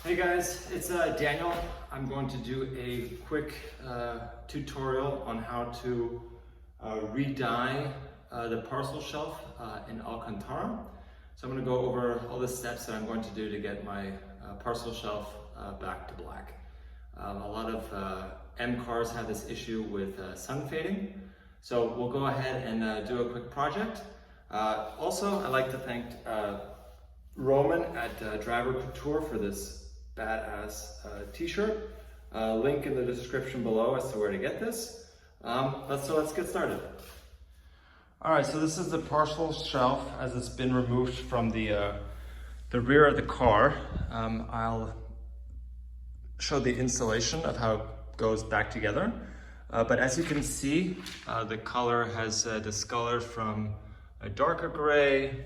Hey guys, it's Daniel. I'm going to do a quick tutorial on how to redye the parcel shelf in Alcantara. So I'm going to go over all the steps that I'm going to do to get my parcel shelf back to black. A lot of M cars have this issue with sun fading. So we'll go ahead and do a quick project. Also, I'd like to thank Roman at Driver Couture for this badass t-shirt. Link in the description below as to where to get this. Let's get started. All right, so this is the parcel shelf as it's been removed from the rear of the car. I'll show the installation of how it goes back together. But as you can see, the color has discolored from a darker gray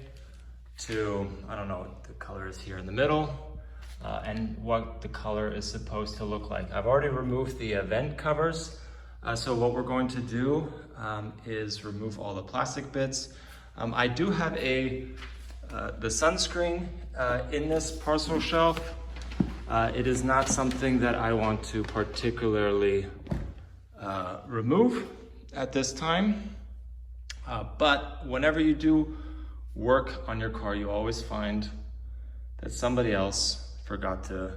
to, I don't know what the color is here in the middle, and what the color is supposed to look like. I've already removed the vent covers, so what we're going to do is remove all the plastic bits. I do have the sunscreen in this parcel shelf. It is not something that I want to particularly remove at this time, but whenever you do work on your car, you always find that somebody else forgot to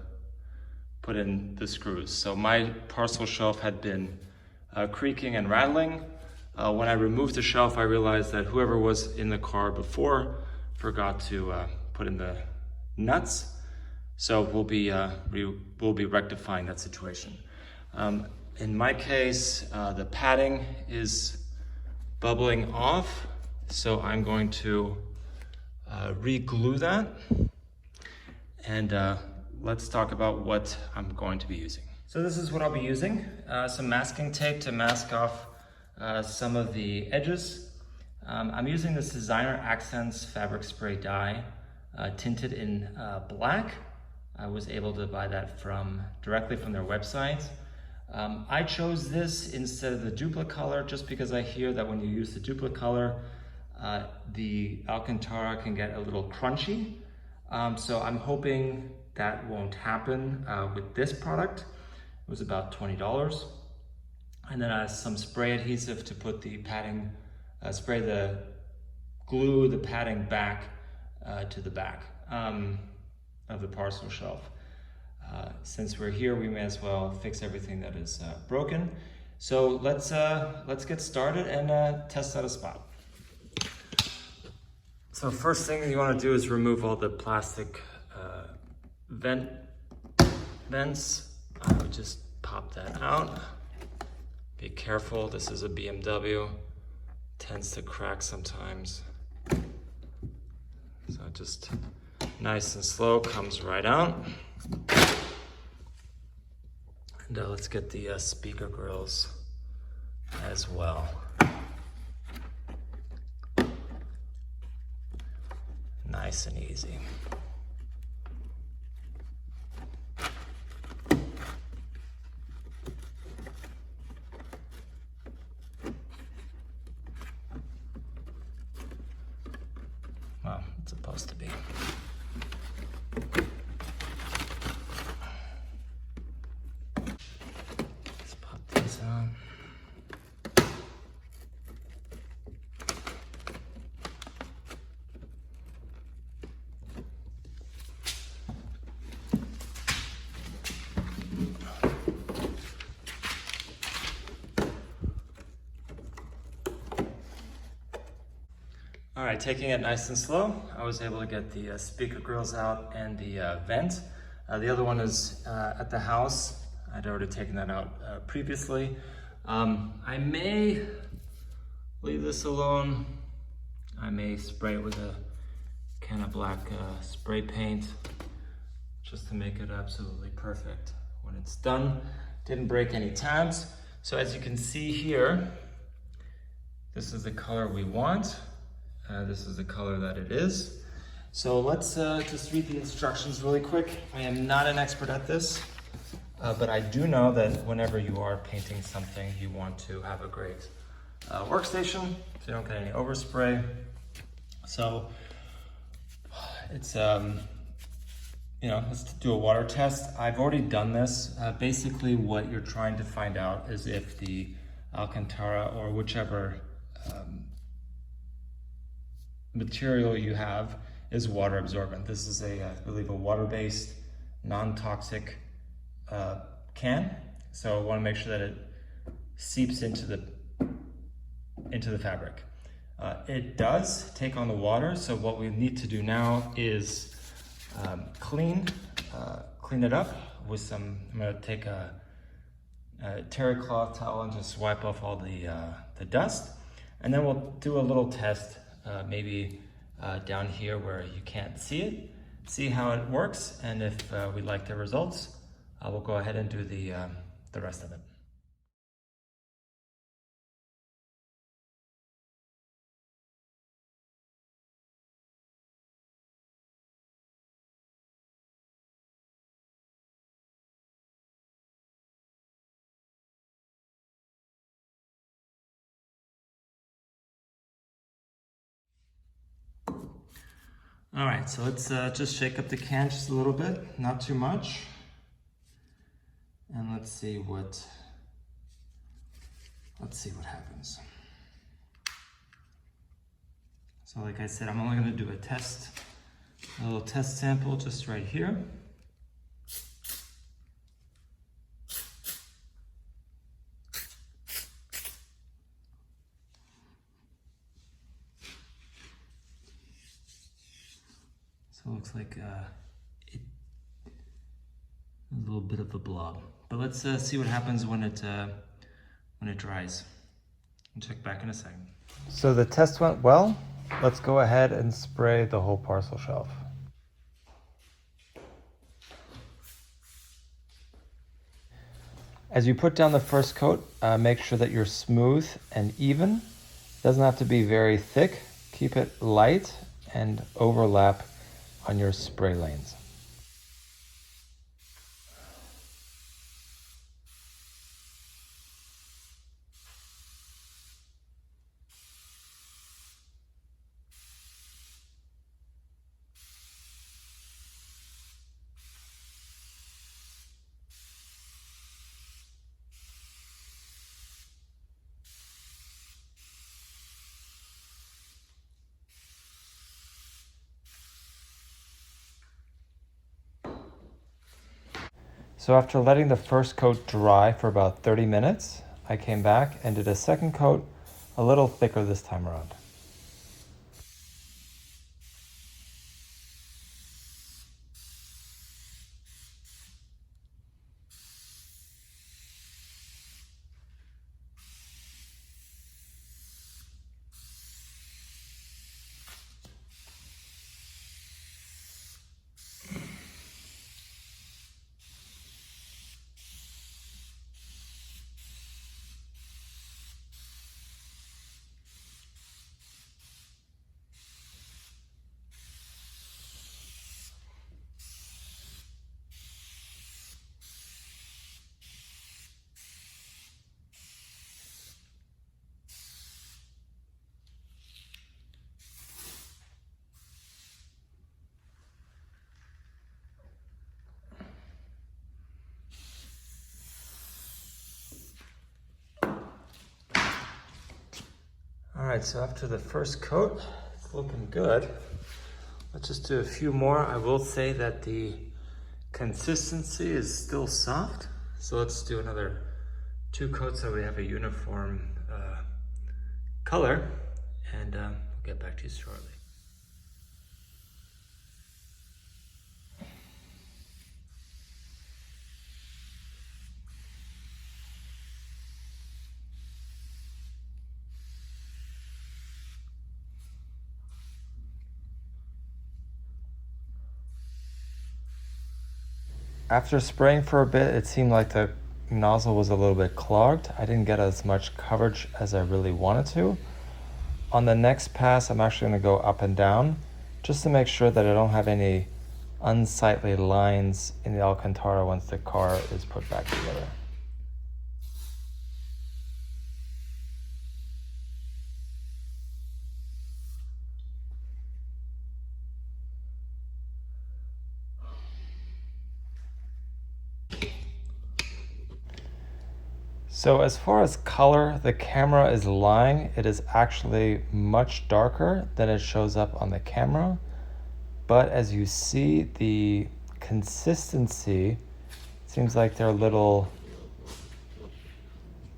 put in the screws. So my parcel shelf had been creaking and rattling. When I removed the shelf, I realized that whoever was in the car before forgot to put in the nuts. So we'll be rectifying that situation. In my case, the padding is bubbling off, so I'm going to re-glue that. And let's talk about what I'm going to be using. So this is what I'll be using. Some masking tape to mask off some of the edges. I'm using this Designer Accents fabric spray dye tinted in black. I was able to buy that directly from their website. I chose this instead of the Duplicolor just because I hear that when you use the Duplicolor, the Alcantara can get a little crunchy. So I'm hoping that won't happen with this product. It was about $20. And then I have some spray adhesive to put the padding, glue the padding back to the back of the parcel shelf. Since we're here, we may as well fix everything that is broken. So let's get started and test out a spot. So first thing you want to do is remove all the plastic vents. I would just pop that out. Be careful, this is a BMW. Tends to crack sometimes. So just nice and slow, comes right out. And let's get the speaker grills as well. Nice and easy. Well, it's supposed to be. Let's pop these on. All right, taking it nice and slow, I was able to get the speaker grills out and the vent. The other one is at the house. I'd already taken that out previously. I may leave this alone. I may spray it with a can of black spray paint just to make it absolutely perfect when it's done. Didn't break any tabs. So as you can see here, this is the color we want. This is the color that it is. So let's just read the instructions really quick. I am not an expert at this, but I do know that whenever you are painting something, you want to have a great workstation so you don't get any overspray. So it's let's do a water test. I've already done this. Basically what you're trying to find out is if the alcantara or whichever material you have is water absorbent. This is I believe a water-based, non-toxic can. So I want to make sure that it seeps into the fabric. It does take on the water, so what we need to do now is clean it up with some. I'm going to take a terry cloth towel and just wipe off all the dust, and then we'll do a little test, maybe down here where you can't see it, see how it works, and if we like the results, we'll go ahead and do the rest of it. All right, so let's just shake up the can just a little bit, not too much. And let's see what happens. So like I said, I'm only gonna do a little test sample just right here. So it looks like a little bit of a blob. But let's see what happens when it dries. I'll check back in a second. So the test went well. Let's go ahead and spray the whole parcel shelf. As you put down the first coat, make sure that you're smooth and even. It doesn't have to be very thick. Keep it light and overlap on your spray lanes. So after letting the first coat dry for about 30 minutes, I came back and did a second coat, a little thicker this time around. All right, so after the first coat, it's looking good. Let's just do a few more. I will say that the consistency is still soft. So let's do another 2 coats so we have a uniform color, and we'll get back to you shortly. After spraying for a bit, it seemed like the nozzle was a little bit clogged. I didn't get as much coverage as I really wanted to. On the next pass, I'm actually going to go up and down just to make sure that I don't have any unsightly lines in the alcantara once the car is put back together. So as far as color, the camera is lying. It is actually much darker than it shows up on the camera. But as you see, the consistency seems like they're a little,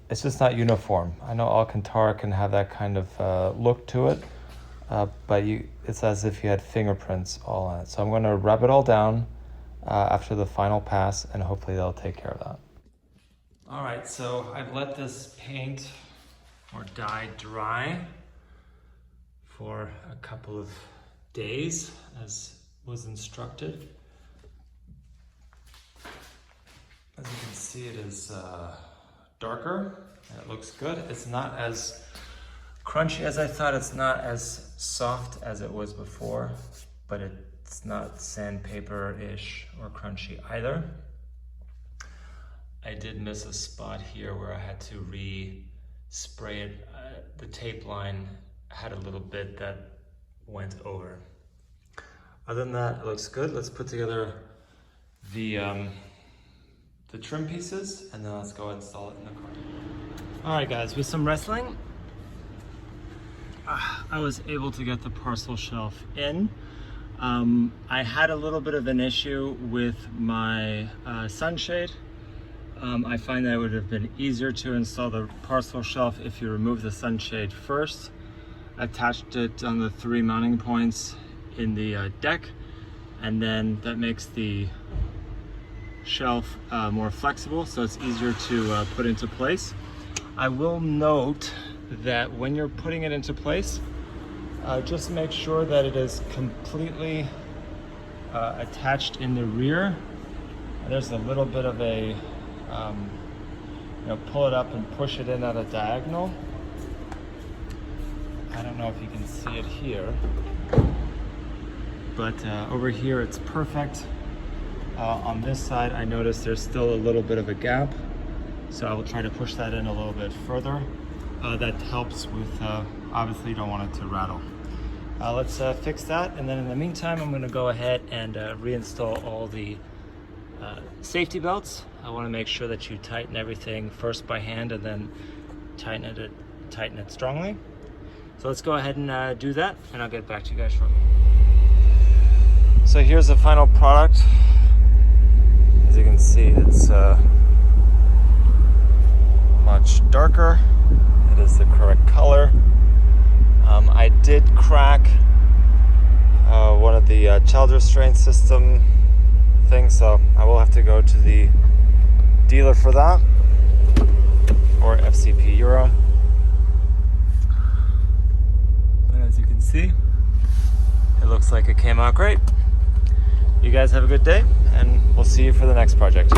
it's just not uniform. I know alcantara can have that kind of look to it, but it's as if you had fingerprints all on it. So I'm going to rub it all down after the final pass, and hopefully they'll take care of that. All right, so I've let this paint or dye dry for a couple of days as was instructed. As you can see, it is darker and it looks good. It's not as crunchy as I thought. It's not as soft as it was before, but it's not sandpaper-ish or crunchy either. I did miss a spot here where I had to re-spray it. The tape line had a little bit that went over. Other than that, it looks good. Let's put together the trim pieces and then let's go install it in the car. All right guys, with some wrestling, I was able to get the parcel shelf in. I had a little bit of an issue with my sunshade. I find that it would have been easier to install the parcel shelf if you remove the sunshade first, attached it on the 3 mounting points in the deck, and then that makes the shelf more flexible, so it's easier to put into place. I will note that when you're putting it into place, just make sure that it is completely attached in the rear. There's a little bit of a pull it up and push it in at a diagonal. I don't know if you can see it here, but over here it's perfect. On this side, I noticed there's still a little bit of a gap, so I will try to push that in a little bit further. That helps with, obviously you don't want it to rattle. Let's fix that, and then in the meantime, I'm gonna go ahead and reinstall all the safety belts. I wanna make sure that you tighten everything first by hand and then tighten it strongly. So let's go ahead and do that, and I'll get back to you guys shortly. So here's the final product. As you can see, it's much darker. It is the correct color. I did crack one of the child restraint system things, so I will have to go to the dealer for that, or FCP Euro. But as you can see, it looks like it came out great. You guys have a good day, and we'll see you for the next project.